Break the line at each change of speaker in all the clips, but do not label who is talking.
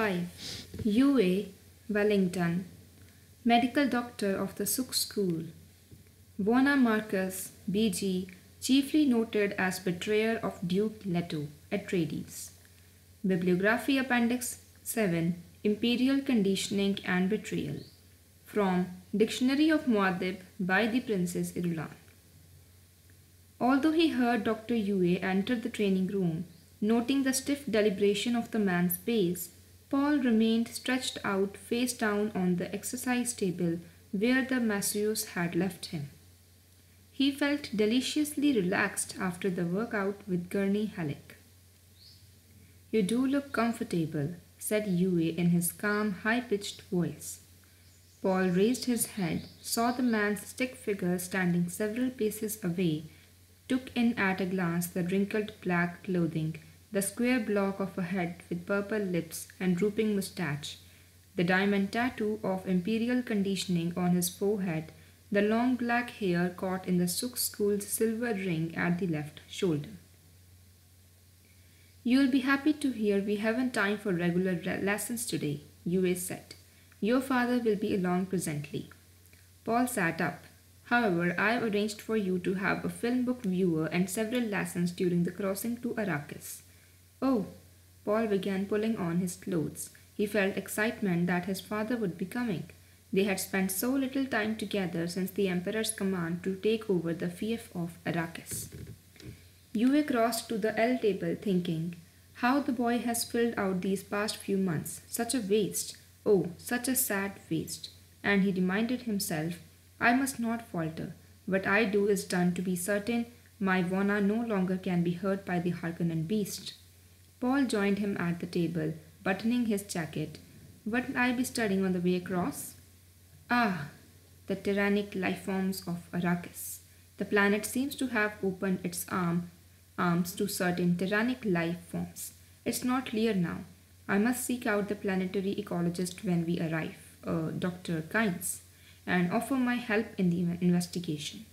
5. UA Wellington, medical doctor of the Suk School. Vona Marcus, Byee, chiefly noted as betrayer of Duke Leto, Atreides. Bibliography Appendix 7, Imperial Conditioning and Betrayal. From Dictionary of Muad'Dib by the Princess Irulan. Although he heard Dr. Yue enter the training room, noting the stiff deliberation of the man's pace, Paul remained stretched out face down on the exercise table where the masseuse had left him. He felt deliciously relaxed after the workout with Gurney Halleck. "You do look comfortable," said Yue in his calm, high-pitched voice. Paul raised his head, saw the man's stick figure standing several paces away, took in at a glance the wrinkled black clothing, the square block of a head with purple lips and drooping moustache, the diamond tattoo of imperial conditioning on his forehead, the long black hair caught in the Suk School's silver ring at the left shoulder. "You'll be happy to hear we haven't time for regular lessons today," Yue said. "Your father will be along presently." Paul sat up. "However, I've arranged for you to have a film book viewer and several lessons during the crossing to Arrakis." "Oh!" Paul began pulling on his clothes. He felt excitement that his father would be coming. They had spent so little time together since the Emperor's command to take over the fief of Arrakis. Yue crossed to the L table thinking, "How the boy has filled out these past few months. Such a waste. Oh, such a sad waste." And he reminded himself, "I must not falter. What I do is done to be certain my Vona no longer can be hurt by the Harkonnen beast." Paul joined him at the table, buttoning his jacket. "What'll I be studying on the way across?" "Ah, the tyrannic lifeforms of Arrakis. The planet seems to have opened its arms to certain tyrannic life forms. It's not clear now. I must seek out the planetary ecologist when we arrive, Dr. Kynes, and offer my help in the investigation."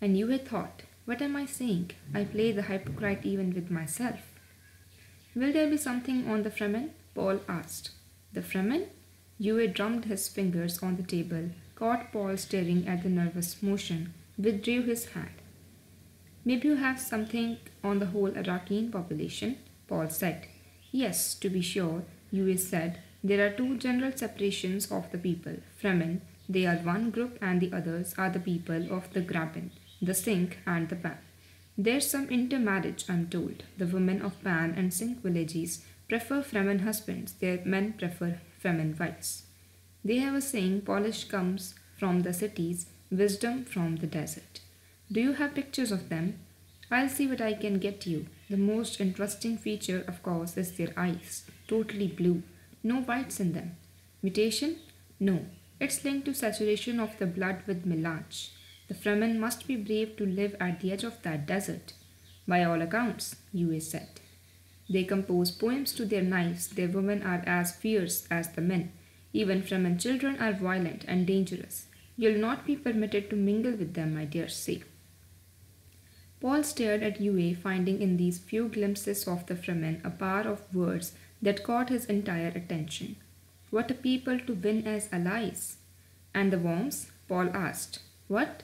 And Yue thought, "What am I saying? I play the hypocrite even with myself." "Will there be something on the Fremen?" Paul asked. "The Fremen?" Yue drummed his fingers on the table, caught Paul staring at the nervous motion, withdrew his hand. "Maybe you have something on the whole Arakian population," Paul said. "Yes, to be sure," Yue said. "There are two general separations of the people. Fremen, they are one group, and the others are the people of the Graben, the Sink and the Pan. There's some intermarriage, I'm told. The women of Pan and Sink villages prefer Fremen husbands, their men prefer Fremen wives. They have a saying, polish comes from the cities, wisdom from the desert. Do you have pictures of them? I'll see what I can get you. The most interesting feature, of course, is their eyes, totally blue, no whites in them. Mutation? No, it's linked to saturation of the blood with melange. The Fremen must be brave to live at the edge of that desert. By all accounts," Yue said. "They compose poems to their knives, their women are as fierce as the men. Even Fremen children are violent and dangerous. You'll not be permitted to mingle with them, I dare say." Paul stared at Yue, finding in these few glimpses of the Fremen a power of words that caught his entire attention. "What a people to win as allies!" "And the worms?" Paul asked. "What?"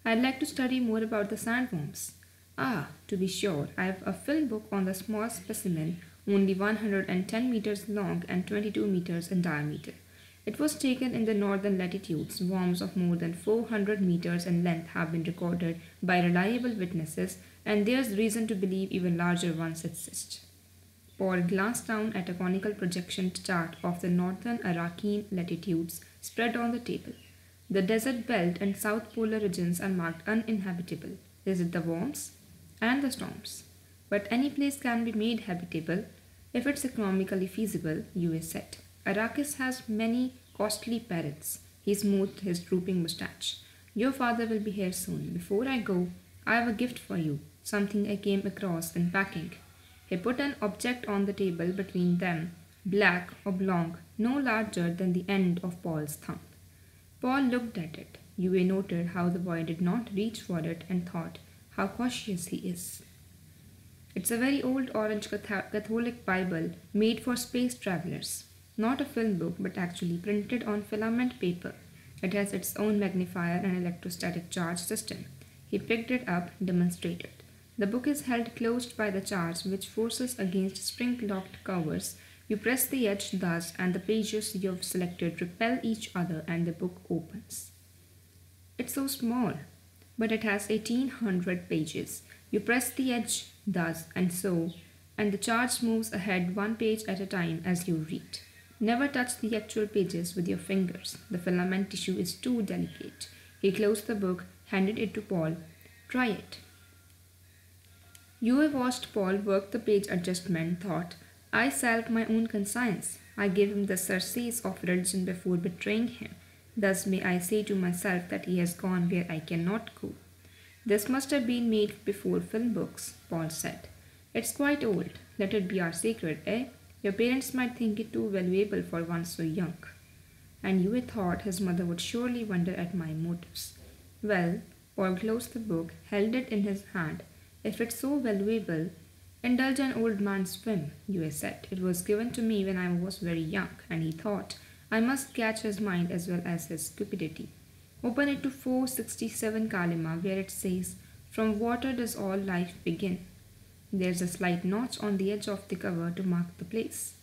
"I'd like to study more about the sandworms." "Ah, to be sure, I have a film book on the small specimen, only 110 meters long and 22 meters in diameter. It was taken in the northern latitudes. Worms of more than 400 meters in length have been recorded by reliable witnesses, and there's reason to believe even larger ones exist." Paul glanced down at a conical projection chart of the northern Arakian latitudes spread on the table. "The desert belt and south polar regions are marked uninhabitable. Is it the worms?" "And the storms. But any place can be made habitable if it's economically feasible," Yue said. "Arrakis has many costly perils." He smoothed his drooping moustache. "Your father will be here soon. Before I go, I have a gift for you, something I came across in packing." He put an object on the table between them, black, oblong, no larger than the end of Paul's thumb. Paul looked at it. Yue noted how the boy did not reach for it and thought, how cautious he is. It's a very old orange Catholic Bible made for space travelers. Not a film book, but actually printed on filament paper. It has its own magnifier and electrostatic charge system. He picked it up, demonstrated. The book is held closed by the charge, which forces against spring-locked covers. You press the edge thus, and the pages you have selected repel each other, and the book opens. It's so small, but it has 1800 pages. You press the edge thus and so, and the charge moves ahead one page at a time as you read. Never touch the actual pages with your fingers. The filament tissue is too delicate. He closed the book, handed it to Paul. Try it. Yue watched Paul work the page adjustment, thought, I salved my own conscience. I gave him the surcease of religion before betraying him. Thus may I say to myself that he has gone where I cannot go. This must have been made before film books, Paul said. It's quite old. Let it be our secret, eh? Your parents might think it too valuable for one so young. And Yue thought his mother would surely wonder at my motives. Well, Paul closed the book, held it in his hand. If it's so valuable, indulge an old man's whim, Yue said. It was given to me when I was very young, and he thought I must catch his mind as well as his cupidity. Open it to 467 Kalima, where it says, From water does all life begin. There's a slight notch on the edge of the cover to mark the place.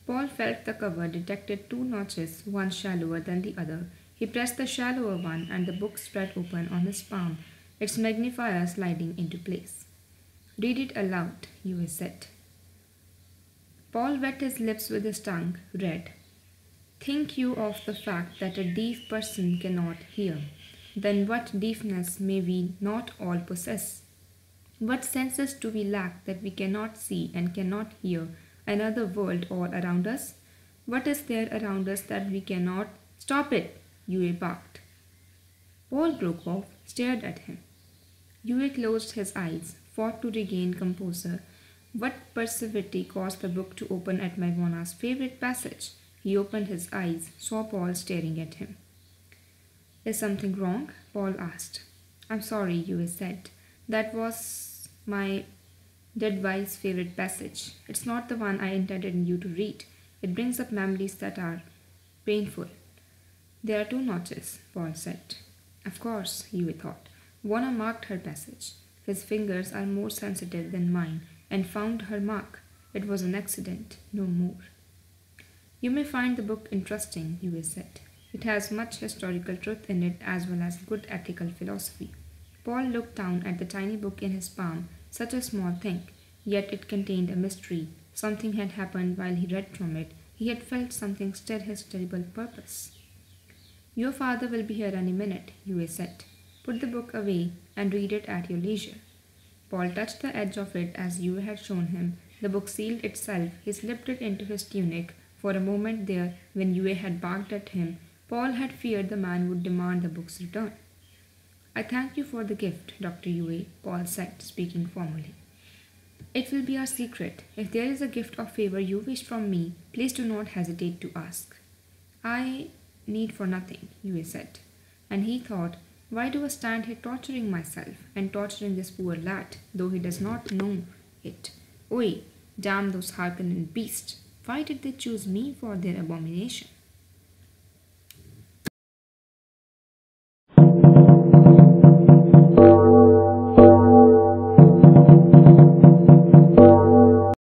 Paul felt the cover, detected two notches, one shallower than the other. He pressed the shallower one, and the book spread open on his palm, its magnifier sliding into place. Read it aloud, Yue said. Paul wet his lips with his tongue, read. Think you of the fact that a deaf person cannot hear. Then what deafness may we not all possess? What senses do we lack that we cannot see and cannot hear another world all around us? What is there around us that we cannot? Stop it, Yue barked. Paul broke off, stared at him. Yue closed his eyes, fought to regain composure. What perversity caused the book to open at Magwana's favorite passage? He opened his eyes, saw Paul staring at him. Is something wrong? Paul asked. I'm sorry, Yue said. That was my dead wife's favorite passage. It's not the one I intended you to read. It brings up memories that are painful. There are two notches, Paul said. Of course, Yue thought. Warner marked her passage. His fingers are more sensitive than mine, and found her mark. It was an accident, no more. You may find the book interesting, Yue said. It has much historical truth in it as well as good ethical philosophy. Paul looked down at the tiny book in his palm, such a small thing, yet it contained a mystery. Something had happened while he read from it. He had felt something stir his terrible purpose. Your father will be here any minute, Yue said. Put the book away and read it at your leisure. Paul touched the edge of it as Yue had shown him. The book sealed itself. He slipped it into his tunic. For a moment there, when Yue had barked at him, Paul had feared the man would demand the book's return. I thank you for the gift, Dr. Yue, Paul said, speaking formally. It will be our secret. If there is a gift or favor you wish from me, please do not hesitate to ask. I need for nothing, Yue said. And he thought, why do I stand here torturing myself and torturing this poor lad, though he does not know it? Oi, damn those Harkonnen beasts! Why did they choose me for their abomination?